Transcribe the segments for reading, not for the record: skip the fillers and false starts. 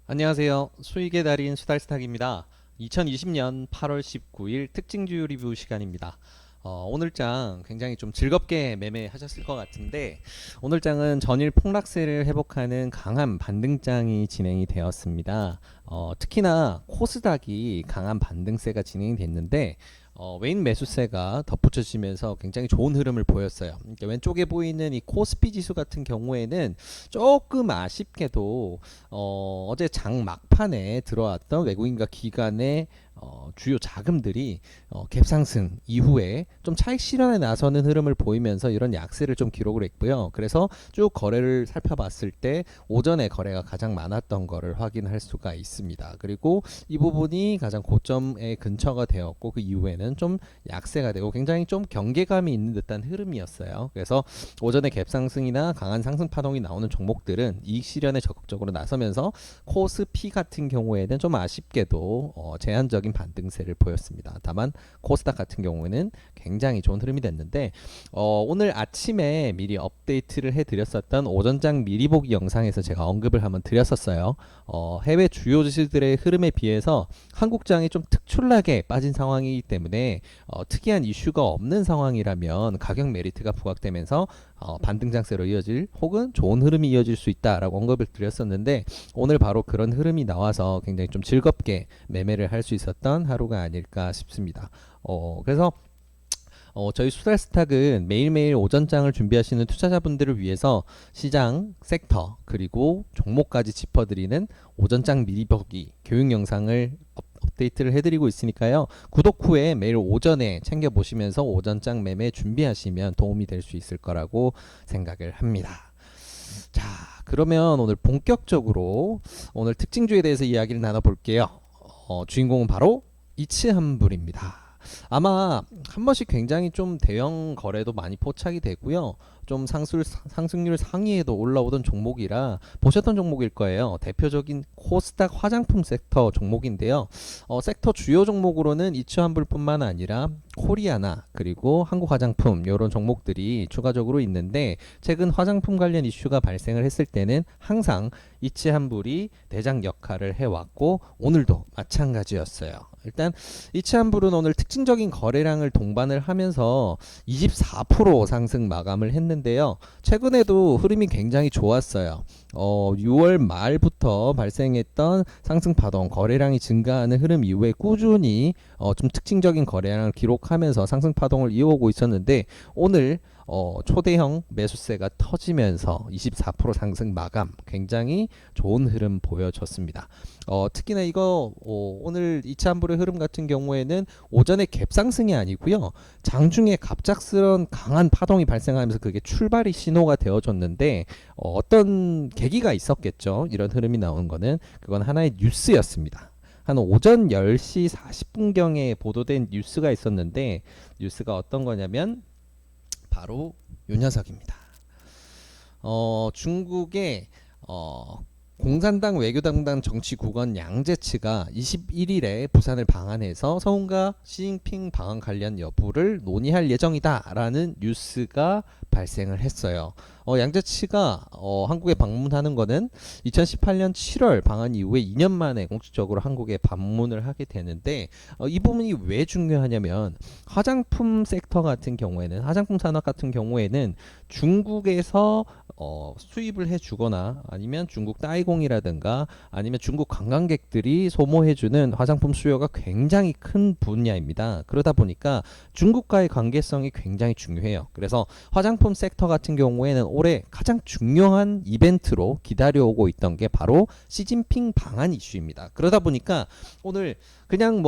안녕하세요. 수익의 달인 수달스탁입니다. 2020년 8월 19일 특징주요 리뷰 시간입니다. 오늘 장 굉장히 좀 즐겁게 매매하셨을 것 같은데, 오늘 장은 전일 폭락세를 회복하는 강한 반등장이 진행이 되었습니다. 특히나 코스닥이 강한 반등세가 진행이 됐는데, 외인 매수세가 덧붙여지면서 굉장히 좋은 흐름을 보였어요. 그러니까 왼쪽에 보이는 이 코스피 지수 같은 경우에는 조금 아쉽게도 어제 장 막판에 들어왔던 외국인과 기관의 주요 자금들이 갭상승 이후에 좀 차익 실현에 나서는 흐름을 보이면서 이런 약세를 좀 기록을 했고요. 그래서 쭉 거래를 살펴봤을 때 오전에 거래가 가장 많았던 거를 확인할 수가 있습니다. 그리고 이 부분이 가장 고점에 근처가 되었고, 그 이후에는 좀 약세가 되고 굉장히 좀 경계감이 있는 듯한 흐름이었어요. 그래서 오전에 갭상승이나 강한 상승 파동이 나오는 종목들은 이익 실현에 적극적으로 나서면서 코스피 같은 경우에는 좀 아쉽게도 제한적인 반등세를 보였습니다. 다만 코스닥 같은 경우에는 굉장히 좋은 흐름이 됐는데, 오늘 아침에 미리 업데이트를 해드렸었던 오전장 미리 보기 영상에서 제가 언급을 한번 드렸었어요. 해외 주요 지수들의 흐름에 비해서 한국장이 좀 특출나게 빠진 상황이기 때문에 특이한 이슈가 없는 상황이라면 가격 메리트가 부각되면서 반등장세로 이어질 혹은 좋은 흐름이 이어질 수 있다라고 언급을 드렸었는데, 오늘 바로 그런 흐름이 나와서 굉장히 좀 즐겁게 매매를 할 수 있었던 하루가 아닐까 싶습니다. 그래서 저희 수달스탁은 매일매일 오전장을 준비하시는 투자자분들을 위해서 시장, 섹터, 그리고 종목까지 짚어드리는 오전장 미리 보기 교육 영상을 업데이트를 해드리고 있으니까요. 구독 후에 매일 오전에 챙겨보시면서 오전장 매매 준비하시면 도움이 될 수 있을 거라고 생각을 합니다. 자, 그러면 오늘 본격적으로 오늘 특징주에 대해서 이야기를 나눠볼게요. 주인공은 바로 이츠한불입니다. 아마 한 번씩 굉장히 좀 대형 거래도 많이 포착이 되고요. 좀 상승률 상위에도 올라오던 종목이라 보셨던 종목일 거예요. 대표적인 코스닥 화장품 섹터 종목인데요. 섹터 주요 종목으로는 이츠환불뿐만 아니라 코리아나 그리고 한국화장품 이런 종목들이 추가적으로 있는데, 최근 화장품 관련 이슈가 발생을 했을 때는 항상 이츠환불이 대장 역할을 해왔고 오늘도 마찬가지였어요. 일단 이츠환불은 오늘 특징적인 거래량을 동반을 하면서 24% 상승 마감을 했는데요. 최근에도 흐름이 굉장히 좋았어요. 6월 말부터 발생했던 상승 파동, 거래량이 증가하는 흐름 이후에 꾸준히 좀 특징적인 거래량을 기록하면서 상승 파동을 이어오고 있었는데, 오늘 초대형 매수세가 터지면서 24% 상승 마감, 굉장히 좋은 흐름 보여줬습니다. 특히나 이거 오늘 이차한불의 흐름 같은 경우에는 오전에 갭상승이 아니고요, 장중에 갑작스런 강한 파동이 발생하면서 그게 출발이 신호가 되어줬는데, 어떤 계기가 있었겠죠. 이런 흐름이 나오는 거는 그건 하나의 뉴스였습니다. 한 오전 10시 40분경에 보도된 뉴스가 있었는데, 뉴스가 어떤 거냐면 바로 요 녀석입니다. 중국의 공산당 외교담당 정치국원 양제츠가 21일에 부산을 방한해서 서울과 시진핑 방한 관련 여부를 논의할 예정이다라는 뉴스가 발생을 했어요. 양제츠가 한국에 방문하는 것은 2018년 7월 방한 이후에 2년 만에 공식적으로 한국에 방문을 하게 되는데, 이 부분이 왜 중요하냐면 화장품 섹터 같은 경우에는, 화장품 산업 같은 경우에는 중국에서 수입을 해주거나 아니면 중국 따이공이라든가 아니면 중국 관광객들이 소모해주는 화장품 수요가 굉장히 큰 분야입니다. 그러다 보니까 중국과의 관계성이 굉장히 중요해요. 그래서 화장품 섹터 같은 경우에는 올해 가장 중요한 이벤트로 기다려오고 있던 게 바로 시진핑 방한 이슈입니다. 그러다 보니까 오늘 그냥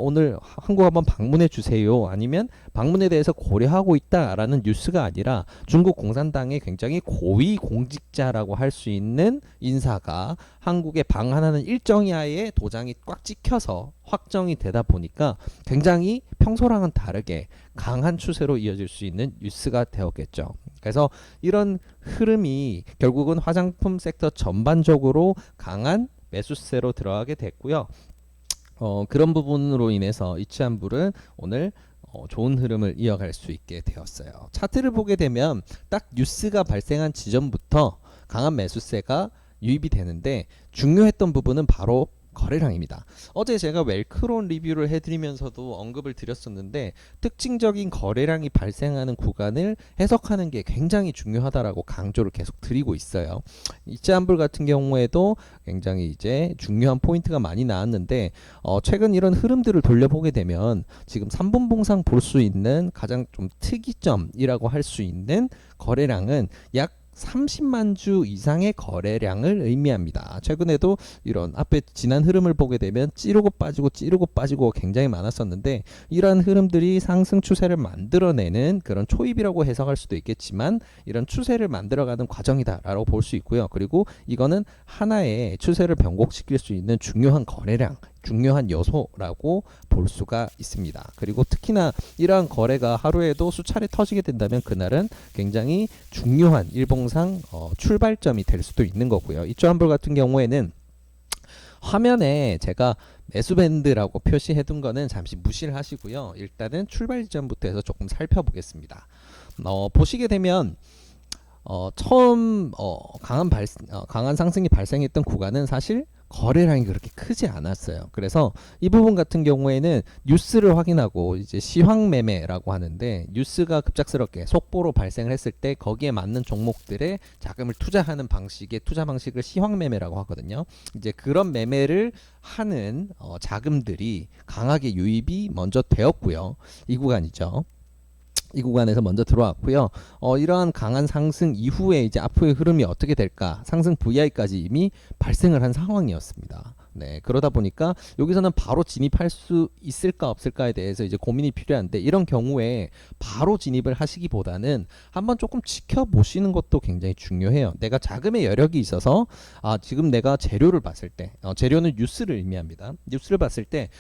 오늘 한국 한번 방문해 주세요, 아니면 방문에 대해서 고려하고 있다라는 뉴스가 아니라 중국 공산당의 굉장히 고위 공직자라고 할 수 있는 인사가 한국에 방한하는 일정야에 도장이 꽉 찍혀서 확정이 되다 보니까 굉장히 평소랑은 다르게 강한 추세로 이어질 수 있는 뉴스가 되었겠죠. 그래서 이런 흐름이 결국은 화장품 섹터 전반적으로 강한 매수세로 들어가게 됐고요. 그런 부분으로 인해서 이치한불은 오늘 좋은 흐름을 이어갈 수 있게 되었어요. 차트를 보게 되면 딱 뉴스가 발생한 지점부터 강한 매수세가 유입이 되는데 중요했던 부분은 바로 거래량입니다. 어제 제가 웰크론 리뷰를 해드리면서도 언급을 드렸었는데 특징적인 거래량이 발생하는 구간을 해석하는 게 굉장히 중요하다라고 강조를 계속 드리고 있어요. 이지한불 같은 경우에도 굉장히 이제 중요한 포인트가 많이 나왔는데 최근 이런 흐름들을 돌려보게 되면 지금 3분봉상 볼 수 있는 가장 좀 특이점이라고 할 수 있는 거래량은 약 30만 주 이상의 거래량을 의미합니다. 최근에도 이런 앞에 지난 흐름을 보게 되면 찌르고 빠지고 굉장히 많았었는데 이러한 흐름들이 상승 추세를 만들어내는 그런 초입이라고 해석할 수도 있겠지만 이런 추세를 만들어가는 과정이다라고 볼 수 있고요. 그리고 이거는 하나의 추세를 변곡시킬 수 있는 중요한 거래량, 중요한 요소라고 볼 수가 있습니다. 그리고 특히나 이러한 거래가 하루에도 수차례 터지게 된다면 그날은 굉장히 중요한 일봉상 출발점이 될 수도 있는 거고요. 이조한불 같은 경우에는 화면에 제가 매수 밴드라고 표시해 둔 거는 잠시 무시를 하시고요. 일단은 출발 지점부터 해서 조금 살펴보겠습니다. 보시게 되면 처음 강한 상승이 발생했던 구간은 사실 거래량이 그렇게 크지 않았어요. 그래서 이 부분 같은 경우에는 뉴스를 확인하고 이제 시황 매매라고 하는데 뉴스가 급작스럽게 속보로 발생을 했을 때 거기에 맞는 종목들에 자금을 투자하는 방식의 투자 방식을 시황 매매라고 하거든요. 이제 그런 매매를 하는 자금들이 강하게 유입이 먼저 되었고요. 이 구간이죠. 이 구간에서 먼저 들어왔고요. 이러한 강한 상승 이후에 이제 앞으로의 흐름이 어떻게 될까? 상승 VI까지 이미 발생을 한 상황이었습니다. 네, 그러다 보니까 여기서는 바로 진입할 수 있을까 없을까에 대해서 이제 고민이 필요한데 이런 경우에 바로 진입을 하시기보다는 한번 조금 지켜보시는 것도 굉장히 중요해요. 내가 자금의 여력이 있어서 지금 내가 재료를 봤을 때 재료는 뉴스를 의미합니다. 뉴스를 봤을 때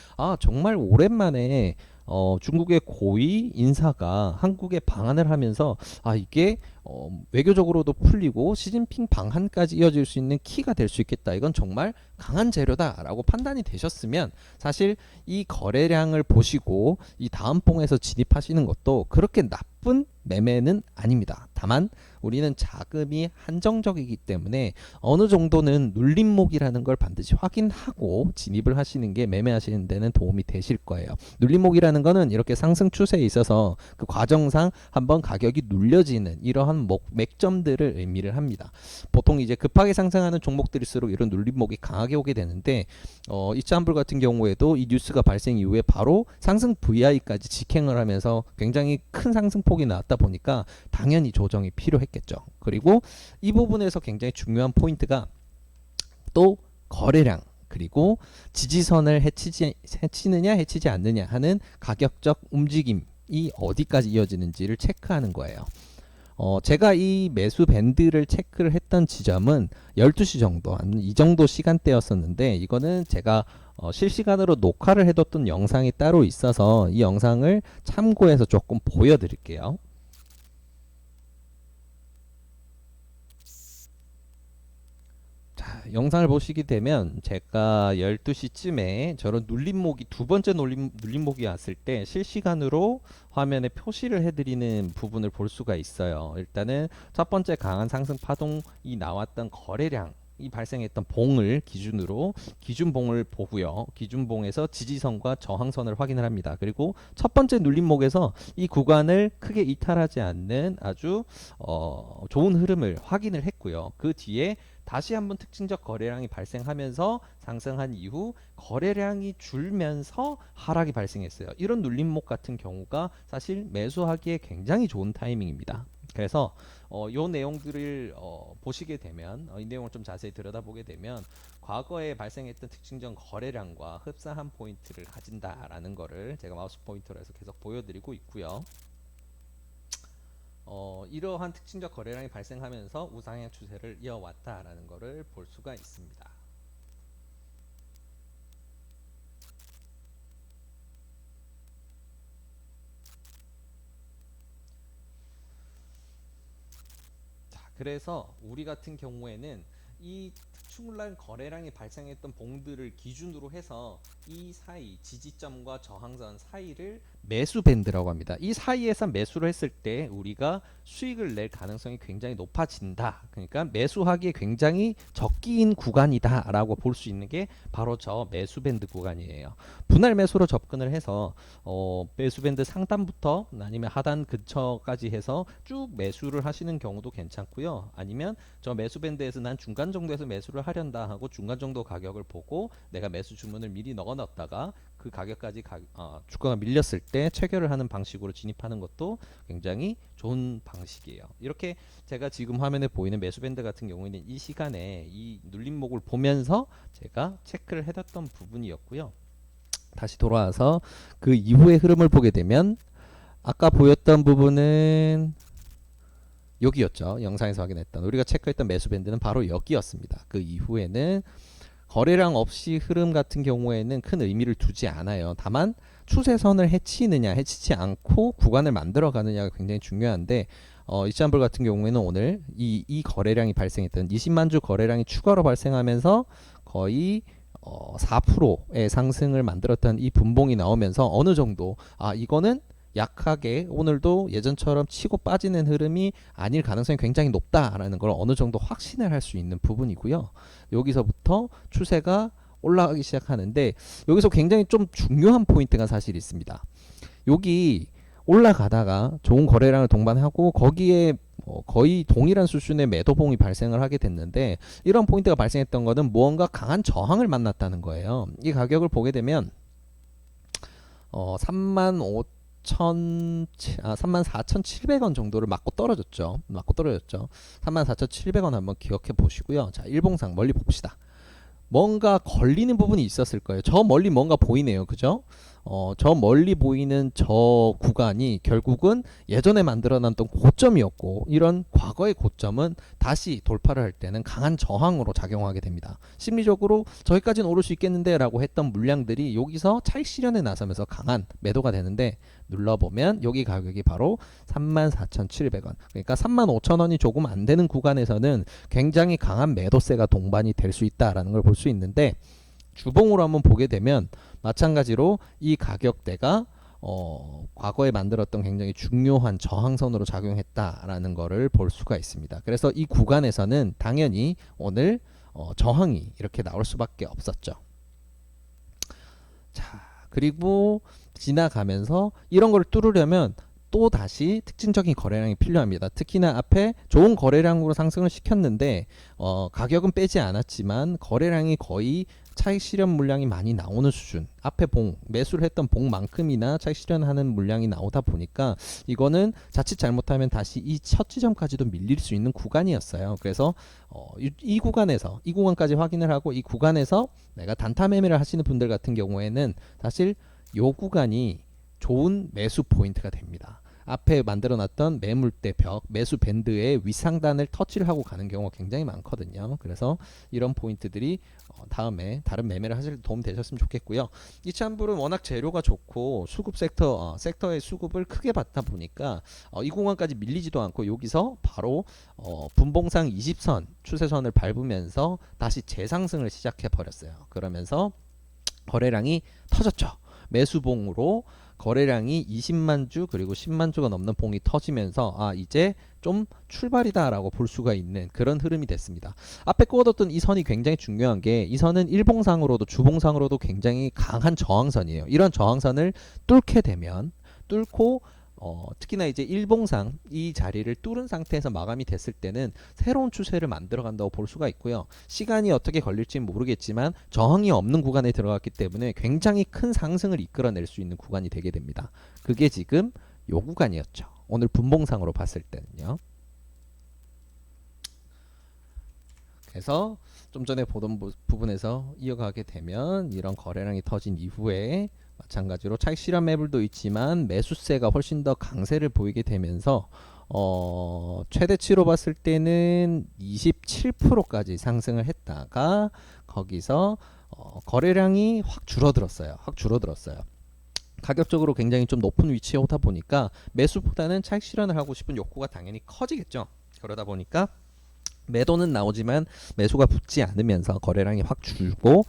정말 오랜만에 중국의 고위 인사가 한국에 방한을 하면서 이게 외교적으로도 풀리고 시진핑 방한까지 이어질 수 있는 키가 될 수 있겠다. 이건 정말 강한 재료다라고 판단이 되셨으면 사실 이 거래량을 보시고 이 다음 봉에서 진입하시는 것도 그렇게 나쁜 매매는 아닙니다. 다만 우리는 자금이 한정적이기 때문에 어느 정도는 눌림목이라는 걸 반드시 확인하고 진입을 하시는 게 매매하시는 데는 도움이 되실 거예요. 눌림목이라는 거는 이렇게 상승 추세에 있어서 그 과정상 한번 가격이 눌려지는 이러한 맥점들을 의미를 합니다. 보통 이제 급하게 상승하는 종목들일수록 이런 눌림목이 강하게 오게 되는데 이차한불 같은 경우에도 이 뉴스가 발생 이후에 바로 상승 VI까지 직행을 하면서 굉장히 큰 상승폭이 나왔다 보니까 당연히 조정이 필요했겠죠. 그리고 이 부분에서 굉장히 중요한 포인트가 또 거래량 그리고 지지선을 해치느냐 해치지 않느냐 하는 가격적 움직임이 어디까지 이어지는지를 체크하는 거예요. 제가 이 매수 밴드를 체크를 했던 지점은 12시 정도, 이 정도 시간대였었는데 이거는 제가 실시간으로 녹화를 해뒀던 영상이 따로 있어서 이 영상을 참고해서 조금 보여드릴게요. 영상을 보시게 되면 제가 12시쯤에 저런 눌림목이 두 번째 눌림목이 왔을 때 실시간으로 화면에 표시를 해드리는 부분을 볼 수가 있어요. 일단은 첫 번째 강한 상승 파동이 나왔던 거래량 이 발생했던 봉을 기준으로 기준봉을 보고요. 기준봉에서 지지선과 저항선을 확인을 합니다. 그리고 첫 번째 눌림목에서 이 구간을 크게 이탈하지 않는 아주 좋은 흐름을 확인을 했고요. 그 뒤에 다시 한번 특징적 거래량이 발생하면서 상승한 이후 거래량이 줄면서 하락이 발생했어요. 이런 눌림목 같은 경우가 사실 매수하기에 굉장히 좋은 타이밍입니다. 그래서 요 내용들을 보시게 되면 이 내용을 좀 자세히 들여다보게 되면 과거에 발생했던 특징적 거래량과 흡사한 포인트를 가진다라는 거를 제가 마우스 포인터로 해서 계속 보여드리고 있고요. 이러한 특징적 거래량이 발생하면서 우상향 추세를 이어왔다라는 것을 볼 수가 있습니다. 자, 그래서 우리 같은 경우에는 이 특출난 거래량이 발생했던 봉들을 기준으로 해서 이 사이 지지점과 저항선 사이를 매수 밴드라고 합니다. 이 사이에서 매수를 했을 때 우리가 수익을 낼 가능성이 굉장히 높아진다. 그러니까 매수하기에 굉장히 적기인 구간이다라고 볼 수 있는 게 바로 저 매수 밴드 구간이에요. 분할 매수로 접근을 해서 매수 밴드 상단부터 아니면 하단 근처까지 해서 쭉 매수를 하시는 경우도 괜찮고요. 아니면 저 매수 밴드에서 난 중간 정도에서 매수를 하련다 하고 중간 정도 가격을 보고 내가 매수 주문을 미리 넣어놨다가 그 가격까지 주가가 밀렸을 때 체결을 하는 방식으로 진입하는 것도 굉장히 좋은 방식이에요. 이렇게 제가 지금 화면에 보이는 매수 밴드 같은 경우에는 이 시간에 이 눌림목을 보면서 제가 체크를 해뒀던 부분이었고요. 다시 돌아와서 그 이후의 흐름을 보게 되면 아까 보였던 부분은 여기였죠. 영상에서 확인했던 우리가 체크했던 매수 밴드는 바로 여기였습니다. 그 이후에는 거래량 없이 흐름 같은 경우에는 큰 의미를 두지 않아요. 다만 추세선을 해치느냐 해치지 않고 구간을 만들어 가느냐가 굉장히 중요한데 이시안불 같은 경우에는 오늘 이 거래량이 발생했던 20만 주 거래량이 추가로 발생하면서 거의 4%의 상승을 만들었던 이 분봉이 나오면서 어느 정도 이거는 약하게 오늘도 예전처럼 치고 빠지는 흐름이 아닐 가능성이 굉장히 높다라는 걸 어느 정도 확신을 할 수 있는 부분이고요. 여기서부터 추세가 올라가기 시작하는데 여기서 굉장히 좀 중요한 포인트가 사실 있습니다. 여기 올라가다가 좋은 거래량을 동반하고 거기에 거의 동일한 수준의 매도봉이 발생을 하게 됐는데 이런 포인트가 발생했던 것은 무언가 강한 저항을 만났다는 거예요. 이 가격을 보게 되면 34,700원 정도를 맞고 떨어졌죠. 34,700원 한번 기억해 보시고요. 자, 일봉상 멀리 봅시다. 뭔가 걸리는 부분이 있었을 거예요. 저 멀리 뭔가 보이네요. 그죠? 저 멀리 보이는 저 구간이 결국은 예전에 만들어놨던 고점이었고 이런 과거의 고점은 다시 돌파를 할 때는 강한 저항으로 작용하게 됩니다. 심리적으로 저기까지는 오를 수 있겠는데 라고 했던 물량들이 여기서 차익 실현에 나서면서 강한 매도가 되는데 눌러보면 여기 가격이 바로 34,700원 그러니까 35,000원이 조금 안 되는 구간에서는 굉장히 강한 매도세가 동반이 될 수 있다라는 걸 볼 수 있는데 주봉으로 한번 보게 되면 마찬가지로 이 가격대가 과거에 만들었던 굉장히 중요한 저항선으로 작용했다라는 것을 볼 수가 있습니다. 그래서 이 구간에서는 당연히 오늘 저항이 이렇게 나올 수밖에 없었죠. 자, 그리고 지나가면서 이런 걸 뚫으려면 또 다시 특징적인 거래량이 필요합니다. 특히나 앞에 좋은 거래량으로 상승을 시켰는데 가격은 빼지 않았지만 거래량이 거의 차익 실현 물량이 많이 나오는 수준 앞에 매수를 했던 봉만큼이나 차익 실현하는 물량이 나오다 보니까 이거는 자칫 잘못하면 다시 이 첫 지점까지도 밀릴 수 있는 구간이었어요. 그래서 이 구간까지 확인을 하고 이 구간에서 내가 단타 매매를 하시는 분들 같은 경우에는 사실 요 구간이 좋은 매수 포인트가 됩니다. 앞에 만들어놨던 매물대 벽, 매수 밴드의 윗상단을 터치를 하고 가는 경우가 굉장히 많거든요. 그래서 이런 포인트들이 다음에 다른 매매를 하실 때 도움 되셨으면 좋겠고요. 이찬불은 워낙 재료가 좋고 수급 섹터의 수급을 크게 받다 보니까 이 공간까지 밀리지도 않고 여기서 바로 분봉상 20선 추세선을 밟으면서 다시 재상승을 시작해 버렸어요. 그러면서 거래량이 터졌죠. 매수봉으로 거래량이 20만 주 그리고 10만 주가 넘는 봉이 터지면서 이제 좀 출발이다 라고 볼 수가 있는 그런 흐름이 됐습니다. 앞에 꽂았던 이 선이 굉장히 중요한 게 이 선은 일봉상으로도 주봉상으로도 굉장히 강한 저항선이에요. 이런 저항선을 뚫고 특히나 이제 일봉상 이 자리를 뚫은 상태에서 마감이 됐을 때는 새로운 추세를 만들어 간다고 볼 수가 있고요. 시간이 어떻게 걸릴지 모르겠지만 저항이 없는 구간에 들어갔기 때문에 굉장히 큰 상승을 이끌어낼 수 있는 구간이 되게 됩니다. 그게 지금 요 구간이었죠. 오늘 분봉상으로 봤을 때는요. 그래서 좀 전에 보던 부분에서 이어가게 되면 이런 거래량이 터진 이후에 마찬가지로 차익 실현 매물도 있지만 매수세가 훨씬 더 강세를 보이게 되면서 최대치로 봤을 때는 27%까지 상승을 했다가 거기서 거래량이 확 줄어들었어요. 가격적으로 굉장히 좀 높은 위치에 오다 보니까 매수보다는 차익 실현을 하고 싶은 욕구가 당연히 커지겠죠. 그러다 보니까 매도는 나오지만 매수가 붙지 않으면서 거래량이 확 줄고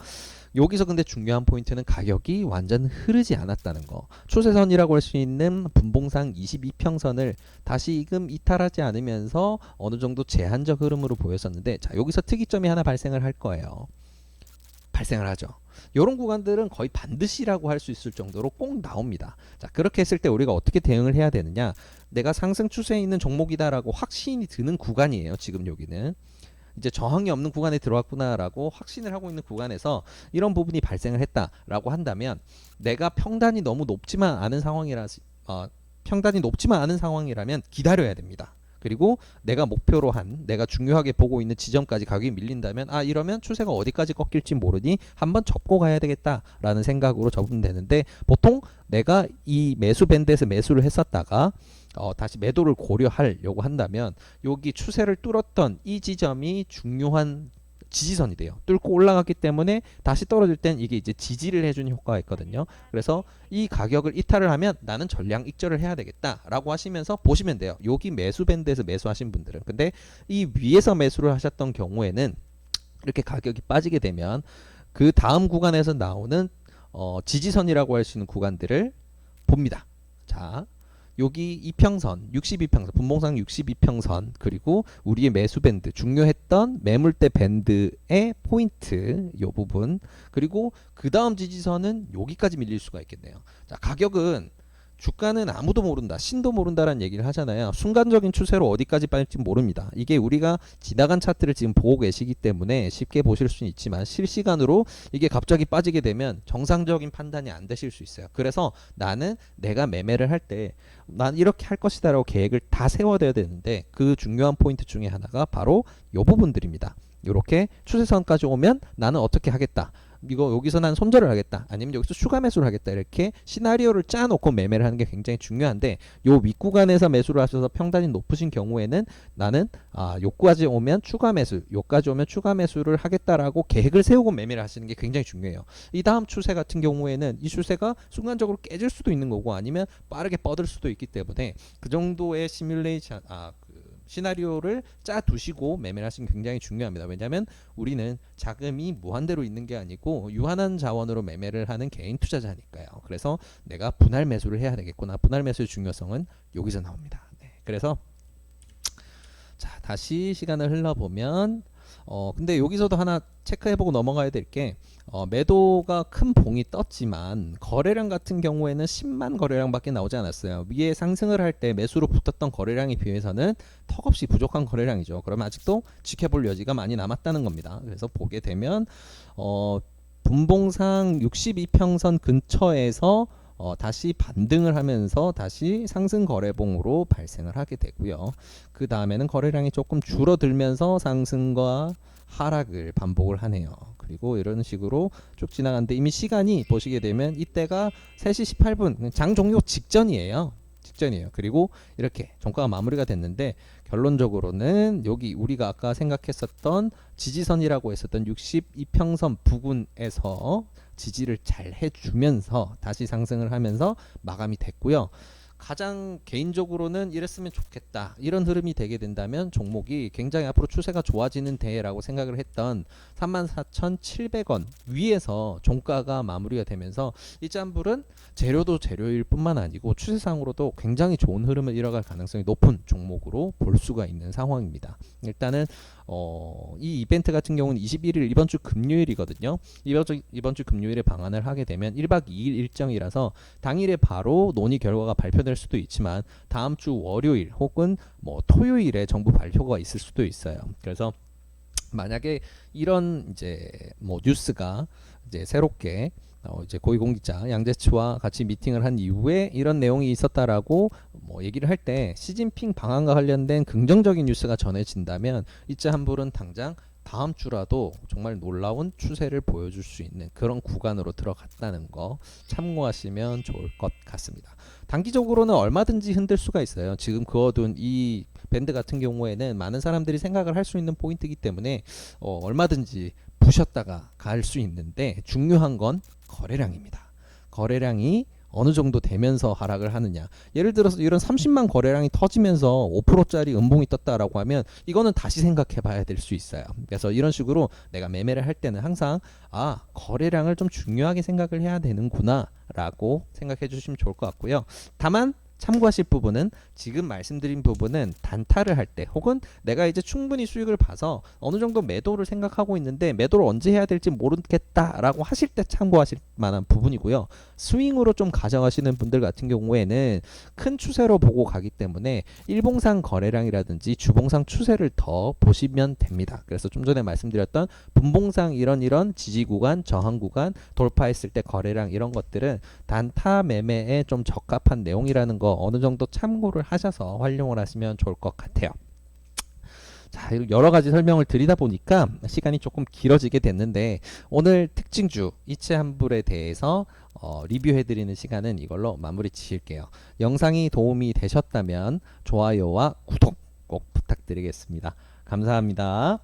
여기서 근데 중요한 포인트는 가격이 완전 흐르지 않았다는 거. 추세선이라고 할 수 있는 분봉상 22평선을 다시금 이탈하지 않으면서 어느 정도 제한적 흐름으로 보였었는데, 자, 여기서 특이점이 하나 발생을 할 거예요. 발생을 하죠. 이런 구간들은 거의 반드시라고 할 수 있을 정도로 꼭 나옵니다. 자, 그렇게 했을 때 우리가 어떻게 대응을 해야 되느냐? 내가 상승 추세에 있는 종목이다라고 확신이 드는 구간이에요. 지금 여기는 이제 저항이 없는 구간에 들어왔구나라고 확신을 하고 있는 구간에서 이런 부분이 발생을 했다라고 한다면, 내가 평단이 너무 높지만 않은 상황이라면 기다려야 됩니다. 그리고 내가 목표로 한, 내가 중요하게 보고 있는 지점까지 가격이 밀린다면, 이러면 추세가 어디까지 꺾일지 모르니 한번 접고 가야 되겠다라는 생각으로 접으면 되는데, 보통 내가 이 매수 밴드에서 매수를 했었다가 다시 매도를 고려하려고 한다면, 여기 추세를 뚫었던 이 지점이 중요한 지지선이 돼요. 뚫고 올라갔기 때문에 다시 떨어질 땐 이게 이제 지지를 해주는 효과가 있거든요. 그래서 이 가격을 이탈을 하면 나는 전량 익절을 해야 되겠다라고 하시면서 보시면 돼요. 여기 매수 밴드에서 매수하신 분들은. 근데 이 위에서 매수를 하셨던 경우에는 이렇게 가격이 빠지게 되면 그 다음 구간에서 나오는 지지선이라고 할 수 있는 구간들을 봅니다. 자, 여기 이평선, 62평선, 분봉상 62평선, 그리고 우리의 매수 밴드, 중요했던 매물대 밴드의 포인트, 요 부분, 그리고 그 다음 지지선은 여기까지 밀릴 수가 있겠네요. 자, 가격은, 주가는 아무도 모른다, 신도 모른다라는 얘기를 하잖아요. 순간적인 추세로 어디까지 빠질지 모릅니다. 이게 우리가 지나간 차트를 지금 보고 계시기 때문에 쉽게 보실 수는 있지만, 실시간으로 이게 갑자기 빠지게 되면 정상적인 판단이 안 되실 수 있어요. 그래서 나는 내가 매매를 할 때 난 이렇게 할 것이다 라고 계획을 다 세워둬야 되는데, 그 중요한 포인트 중에 하나가 바로 요 부분들입니다. 이렇게 추세선까지 오면 나는 어떻게 하겠다, 이거 여기서 난 손절을 하겠다, 아니면 여기서 추가 매수를 하겠다, 이렇게 시나리오를 짜놓고 매매를 하는 게 굉장히 중요한데, 요 윗구간에서 매수를 하셔서 평단이 높으신 경우에는 나는 요까지 오면 추가 매수, 요까지 오면 추가 매수를 하겠다라고 계획을 세우고 매매를 하시는 게 굉장히 중요해요. 이 다음 추세 같은 경우에는 이 추세가 순간적으로 깨질 수도 있는 거고, 아니면 빠르게 뻗을 수도 있기 때문에 그 정도의 시뮬레이션, 시나리오를 짜 두시고 매매를 하시는 게 굉장히 중요합니다. 왜냐하면 우리는 자금이 무한대로 있는 게 아니고 유한한 자원으로 매매를 하는 개인 투자자니까요. 그래서 내가 분할 매수를 해야 되겠구나. 분할 매수의 중요성은 여기서 나옵니다. 네, 그래서 자, 다시 시간을 흘러보면 근데 여기서도 하나 체크해보고 넘어가야 될 게, 매도가 큰 봉이 떴지만 거래량 같은 경우에는 10만 거래량밖에 나오지 않았어요. 위에 상승을 할 때 매수로 붙었던 거래량에 비해서는 턱없이 부족한 거래량이죠. 그러면 아직도 지켜볼 여지가 많이 남았다는 겁니다. 그래서 보게 되면 분봉상 62평선 근처에서 다시 반등을 하면서 다시 상승 거래봉으로 발생을 하게 되고요. 그 다음에는 거래량이 조금 줄어들면서 상승과 하락을 반복을 하네요. 그리고 이런 식으로 쭉 지나가는데, 이미 시간이 보시게 되면 이때가 3시 18분 장 종료 직전이에요. 그리고 이렇게 종가가 마무리가 됐는데, 결론적으로는 여기 우리가 아까 생각했었던 지지선이라고 했었던 62평선 부근에서 지지를 잘 해주면서 다시 상승을 하면서 마감이 됐고요. 가장 개인적으로는 이랬으면 좋겠다, 이런 흐름이 되게 된다면 종목이 굉장히 앞으로 추세가 좋아지는 대라고 생각을 했던 34,700원 위에서 종가가 마무리가 되면서 이 짬불은 재료도 재료일 뿐만 아니고 추세상으로도 굉장히 좋은 흐름을 이어갈 가능성이 높은 종목으로 볼 수가 있는 상황입니다. 일단은 이 이벤트 같은 경우는 21일 이번 주 금요일이거든요. 이번 주 금요일에 방한을 하게 되면 1박 2일 일정이라서 당일에 바로 논의 결과가 발표될 수도 있지만, 다음 주 월요일 혹은 토요일에 정부 발표가 있을 수도 있어요. 그래서 만약에 이런 이제 뉴스가 이제 새롭게 이제 고위공직자 양재치와 같이 미팅을 한 이후에 이런 내용이 있었다라고 얘기를 할 때, 시진핑 방한과 관련된 긍정적인 뉴스가 전해진다면 이제 한불은 당장 다음 주라도 정말 놀라운 추세를 보여줄 수 있는 그런 구간으로 들어갔다는 거 참고하시면 좋을 것 같습니다. 단기적으로는 얼마든지 흔들 수가 있어요. 지금 그어둔 이 밴드 같은 경우에는 많은 사람들이 생각을 할 수 있는 포인트이기 때문에 얼마든지 부셨다가 갈 수 있는데, 중요한 건 거래량입니다. 거래량이 어느 정도 되면서 하락을 하느냐. 예를 들어서 이런 30만 거래량이 터지면서 5%짜리 음봉이 떴다라고 하면 이거는 다시 생각해 봐야 될 수 있어요. 그래서 이런 식으로 내가 매매를 할 때는 항상 거래량을 좀 중요하게 생각을 해야 되는구나 라고 생각해 주시면 좋을 것 같고요. 다만 참고하실 부분은 지금 말씀드린 부분은 단타를 할 때 혹은 내가 이제 충분히 수익을 봐서 어느 정도 매도를 생각하고 있는데 매도를 언제 해야 될지 모르겠다라고 하실 때 참고하실 만한 부분이고요. 스윙으로 좀 가져가시는 분들 같은 경우에는 큰 추세로 보고 가기 때문에 일봉상 거래량이라든지 주봉상 추세를 더 보시면 됩니다. 그래서 좀 전에 말씀드렸던 분봉상 이런 지지 구간, 저항 구간 돌파했을 때 거래량 이런 것들은 단타 매매에 좀 적합한 내용이라는 거 어느 정도 참고를 하셔서 활용을 하시면 좋을 것 같아요. 자, 여러 가지 설명을 드리다 보니까 시간이 조금 길어지게 됐는데 오늘 특징주 이체 환불에 대해서 리뷰해드리는 시간은 이걸로 마무리 지을게요. 영상이 도움이 되셨다면 좋아요와 구독 꼭 부탁드리겠습니다. 감사합니다.